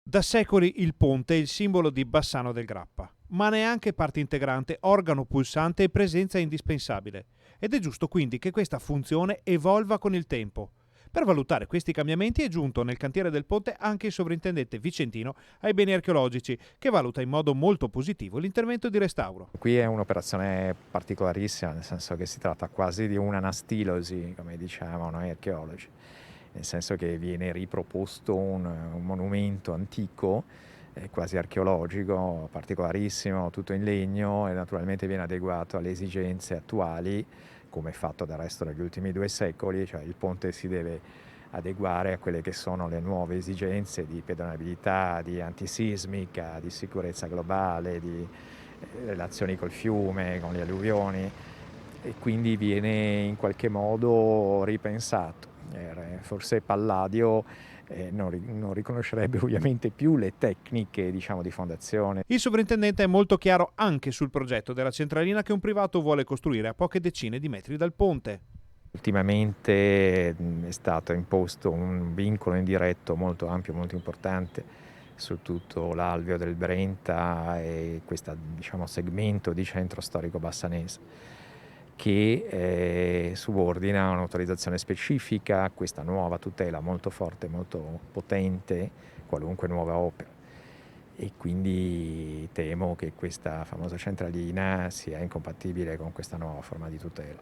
Da secoli il ponte è il simbolo di Bassano del Grappa, ma ne è anche parte integrante, organo pulsante e presenza indispensabile. Ed è giusto quindi che questa funzione evolva con il tempo. Per valutare questi cambiamenti è giunto nel cantiere del ponte anche il sovrintendente vicentino ai beni archeologici, che valuta in modo molto positivo l'intervento di restauro. Qui è un'operazione particolarissima, nel senso che si tratta quasi di un'anastilosi, come diciamo noi archeologi, nel senso che viene riproposto un monumento antico, quasi archeologico, particolarissimo, tutto in legno e naturalmente viene adeguato alle esigenze attuali, come fatto del resto negli ultimi 2 secoli, cioè il ponte si deve adeguare a quelle che sono le nuove esigenze di pedonabilità, di antisismica, di sicurezza globale, di relazioni col fiume, con le alluvioni, e quindi viene in qualche modo ripensato. Forse Palladio non riconoscerebbe ovviamente più le tecniche, diciamo, di fondazione. Il sovrintendente è molto chiaro anche sul progetto della centralina che un privato vuole costruire a poche decine di metri dal ponte. Ultimamente è stato imposto un vincolo indiretto molto ampio, molto importante su tutto l'alveo del Brenta e questo, diciamo, segmento di centro storico bassanese, che subordina un'autorizzazione specifica a questa nuova tutela molto forte, molto potente, qualunque nuova opera. E quindi temo che questa famosa centralina sia incompatibile con questa nuova forma di tutela.